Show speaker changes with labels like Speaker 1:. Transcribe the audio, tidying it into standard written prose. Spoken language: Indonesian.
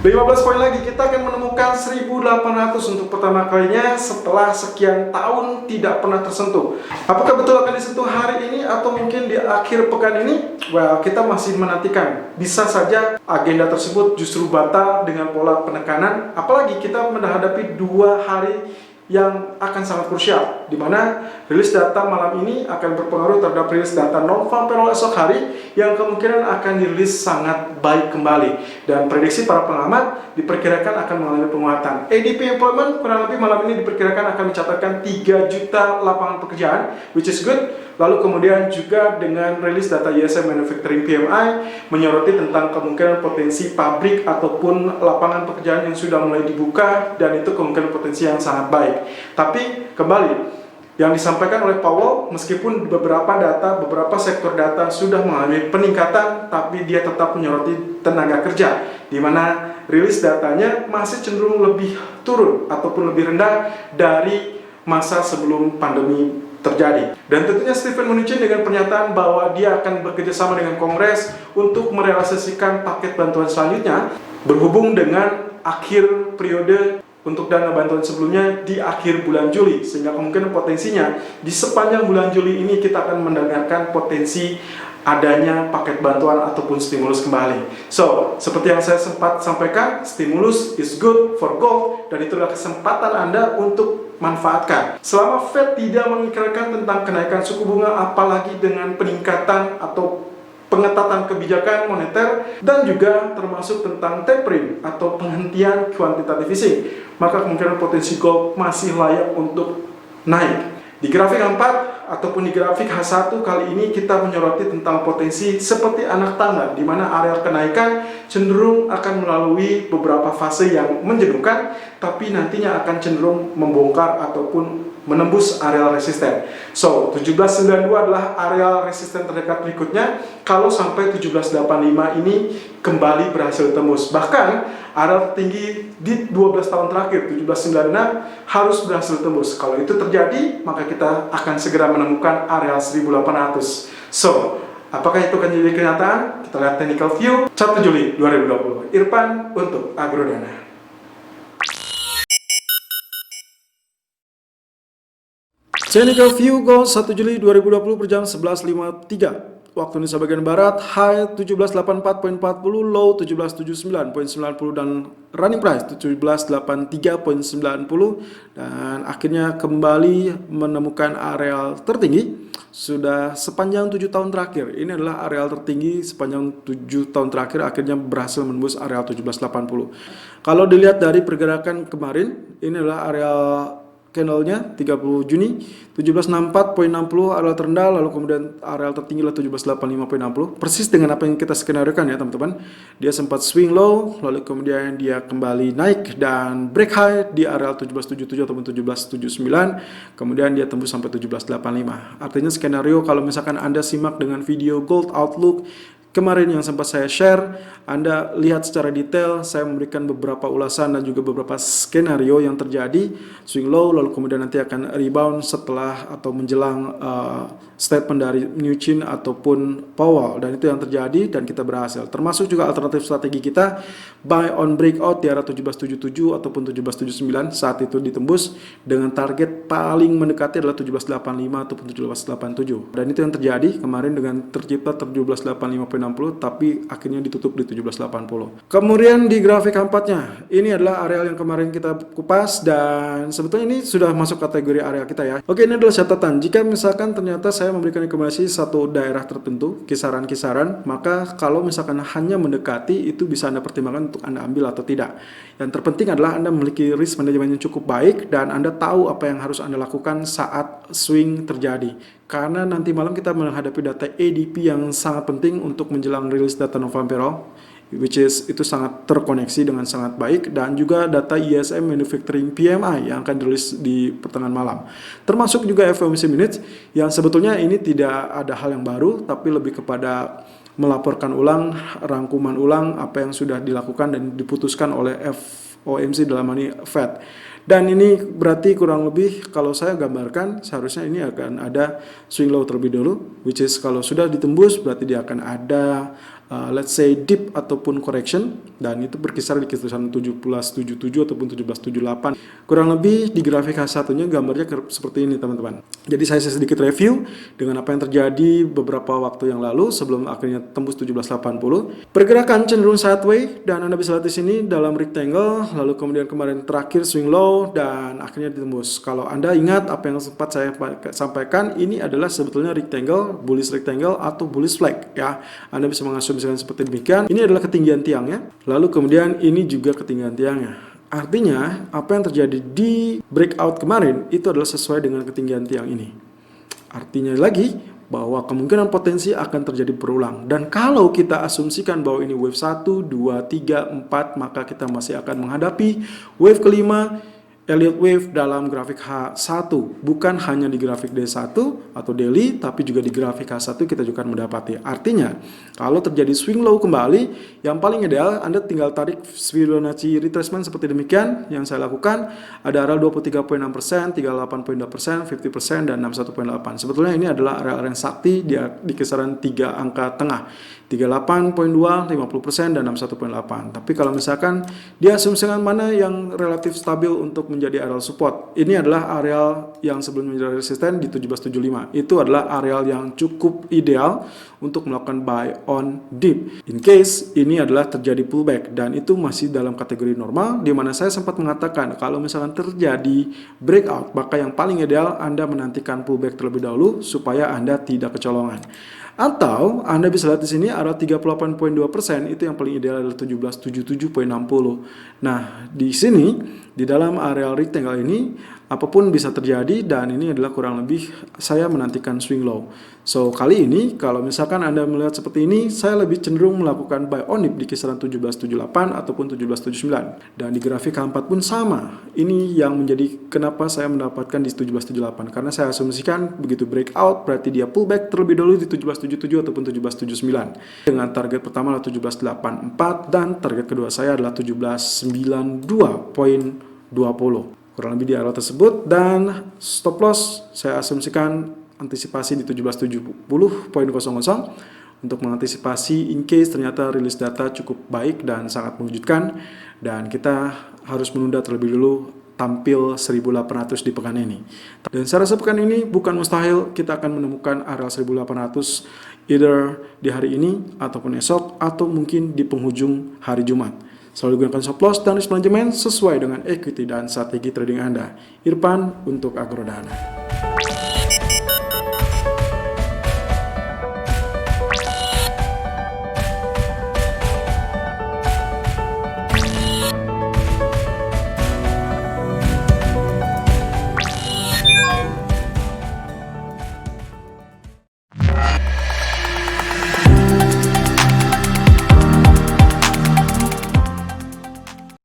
Speaker 1: 15 poin lagi, kita akan menemukan 1800 untuk pertama kalinya setelah sekian tahun tidak pernah tersentuh. Apakah betul akan disentuh hari ini atau mungkin di akhir pekan ini? Well, kita masih menantikan. Bisa saja agenda tersebut justru batal dengan pola penekanan, apalagi kita menghadapi 2 hari yang akan sangat krusial, di mana rilis data malam ini akan berpengaruh terhadap rilis data non-farm payroll esok hari yang kemungkinan akan dirilis sangat baik kembali, dan prediksi para pengamat diperkirakan akan mengalami penguatan. ADP employment kurang lebih malam ini diperkirakan akan mencatatkan 3 juta lapangan pekerjaan, which is good. Lalu kemudian juga dengan rilis data ISM Manufacturing PMI menyoroti tentang kemungkinan potensi pabrik ataupun lapangan pekerjaan yang sudah mulai dibuka, dan itu kemungkinan potensi yang sangat baik. Tapi kembali, yang disampaikan oleh Powell, meskipun beberapa sektor data sudah mengalami peningkatan, tapi dia tetap menyoroti tenaga kerja, di mana rilis datanya masih cenderung lebih turun ataupun lebih rendah dari masa sebelum pandemi terjadi. Dan tentunya Steven Mnuchin dengan pernyataan bahwa dia akan bekerjasama dengan Kongres untuk merealisasikan paket bantuan selanjutnya berhubung dengan akhir periode untuk dana bantuan sebelumnya di akhir bulan Juli, sehingga kemungkinan potensinya di sepanjang bulan Juli ini kita akan mendengarkan potensi adanya paket bantuan ataupun stimulus kembali. So, seperti yang saya sempat sampaikan, stimulus is good for gold, dan itulah kesempatan Anda untuk manfaatkan. Selama Fed tidak mengikrarkan tentang kenaikan suku bunga, apalagi dengan peningkatan atau pengetatan kebijakan moneter, dan juga termasuk tentang tapering atau penghentian quantitative easing, maka kemungkinan potensi gold masih layak untuk naik. Di grafik 4 ataupun di grafik H1 kali ini kita menyoroti tentang potensi seperti anak tangga, di mana area kenaikan cenderung akan melalui beberapa fase yang menjenuhkan, tapi nantinya akan cenderung membongkar ataupun menembus area resisten. So, 1792 adalah area resisten terdekat berikutnya kalau sampai 1785 ini kembali berhasil tembus. Bahkan area tertinggi di 12 tahun terakhir 1796 harus berhasil tembus. Kalau itu terjadi, maka kita akan segera menemukan area 1800. So, apakah itu akan jadi kenyataan? Kita lihat technical view 1 Juli 2020. Irfan untuk Agrodana. Technical view gold 1 Juli 2020 per jam 11.53 waktu Indonesia bagian Barat, high 1784.40, low 1779.90, dan running price 1783.90, dan akhirnya kembali menemukan areal tertinggi sudah sepanjang 7 tahun terakhir. Ini adalah areal tertinggi sepanjang 7 tahun terakhir, akhirnya berhasil menembus areal 1780. Kalau dilihat dari pergerakan kemarin, ini adalah areal candlenya 30 Juni 1764.60 area terendah, lalu kemudian area tertinggi lah 1785.60, persis dengan apa yang kita skenariokan ya teman-teman. Dia sempat swing low, lalu kemudian dia kembali naik dan break high di area 1777 ataupun 1779, kemudian dia tembus sampai 1785. Artinya skenario kalau misalkan Anda simak dengan video Gold Outlook kemarin yang sempat saya share, Anda lihat secara detail, saya memberikan beberapa ulasan dan juga beberapa skenario yang terjadi, swing low, lalu kemudian nanti akan rebound setelah atau menjelang statement dari Mnuchin ataupun Powell, dan itu yang terjadi dan kita berhasil. Termasuk juga alternatif strategi kita, buy on breakout di area 1777 ataupun 1779, saat itu ditembus dengan target paling mendekati adalah 1785 ataupun 1787, dan itu yang terjadi kemarin dengan tercipta 1785.60, tapi akhirnya ditutup di 1780. Kemudian di grafik keempatnya, ini adalah area yang kemarin kita kupas, dan sebetulnya ini sudah masuk kategori area kita ya. Oke, ini adalah catatan. Jika misalkan ternyata saya memberikan rekomendasi satu daerah tertentu, kisaran-kisaran, maka kalau misalkan hanya mendekati, itu bisa Anda pertimbangkan untuk Anda ambil atau tidak. Yang terpenting adalah Anda memiliki risk management yang cukup baik dan Anda tahu apa yang harus Anda lakukan saat swing terjadi. Karena nanti malam kita menghadapi data ADP yang sangat penting untuk menjelang rilis data non-farm payroll, which is itu sangat terkoneksi dengan sangat baik, dan juga data ISM Manufacturing PMI yang akan dirilis di pertengahan malam. Termasuk juga FOMC minutes yang sebetulnya ini tidak ada hal yang baru, tapi lebih kepada melaporkan ulang, rangkuman ulang apa yang sudah dilakukan dan diputuskan oleh FOMC dalam hal ini Fed. Dan ini berarti kurang lebih kalau saya gambarkan seharusnya ini akan ada swing low terlebih dulu, which is kalau sudah ditembus berarti dia akan ada let's say dip ataupun correction, dan itu berkisar di kisaran 1777 ataupun 1778. Kurang lebih di grafik H1-nya gambarnya seperti ini teman-teman. Jadi saya sedikit review dengan apa yang terjadi beberapa waktu yang lalu sebelum akhirnya tembus 1780. Pergerakan cenderung sideways dan Anda bisa lihat di sini dalam rectangle, lalu kemudian kemarin terakhir swing low dan akhirnya ditembus. Kalau Anda ingat apa yang sempat saya sampaikan, ini adalah sebetulnya rectangle, bullish rectangle atau bullish flag ya. Anda bisa mengasumsikan seperti demikian. Ini adalah ketinggian tiangnya, lalu kemudian ini juga ketinggian tiangnya. Artinya, apa yang terjadi di breakout kemarin itu adalah sesuai dengan ketinggian tiang ini. Artinya lagi, bahwa kemungkinan potensi akan terjadi berulang. Dan kalau kita asumsikan bahwa ini wave 1, 2, 3, 4, maka kita masih akan menghadapi wave kelima, Elliott Wave dalam grafik H1. Bukan hanya di grafik D1 atau daily, tapi juga di grafik H1 kita juga akan mendapati. Artinya, kalau terjadi swing low kembali, yang paling ideal Anda tinggal tarik Fibonacci retracement seperti demikian. Yang saya lakukan, ada area 23.6%, 38.2%, 50%, dan 61.8%. Sebetulnya ini adalah area yang sakti di kisaran 3 angka tengah. 38.2, 50%, dan 61.8. Tapi kalau misalkan diasumsikan mana yang relatif stabil untuk menjadi area support, ini adalah area yang sebelumnya menjadi resisten di 1775. Itu adalah area yang cukup ideal untuk melakukan buy on dip. In case ini adalah terjadi pullback, dan itu masih dalam kategori normal, di mana saya sempat mengatakan kalau misalkan terjadi breakout, maka yang paling ideal Anda menantikan pullback terlebih dahulu supaya Anda tidak kecolongan. Atau Anda bisa lihat di sini area 38.2%, itu yang paling ideal adalah 1777.60. Nah, di sini di dalam area rectangle ini apapun bisa terjadi, dan ini adalah kurang lebih saya menantikan swing low. So, kali ini kalau misalkan Anda melihat seperti ini, saya lebih cenderung melakukan buy on dip di kisaran 1778 ataupun 1779. Dan di grafik H4 pun sama. Ini yang menjadi kenapa saya mendapatkan di 1778, karena saya asumsikan begitu breakout berarti dia pullback terlebih dahulu di 1777 ataupun 1779. Dengan target pertama adalah 1784 dan target kedua saya adalah 1792.20. Kurang lebih di area tersebut, dan stop loss saya asumsikan antisipasi di 1770.00 untuk mengantisipasi in case ternyata rilis data cukup baik dan sangat mengejutkan, dan kita harus menunda terlebih dulu tampil 1800 di pekan ini. Dan saya rasa pekan ini bukan mustahil kita akan menemukan area 1800 either di hari ini ataupun esok, atau mungkin di penghujung hari Jumat. Selalu gunakan stop loss dan risk manajemen sesuai dengan equity dan strategi trading Anda. Irfan untuk Agrodana.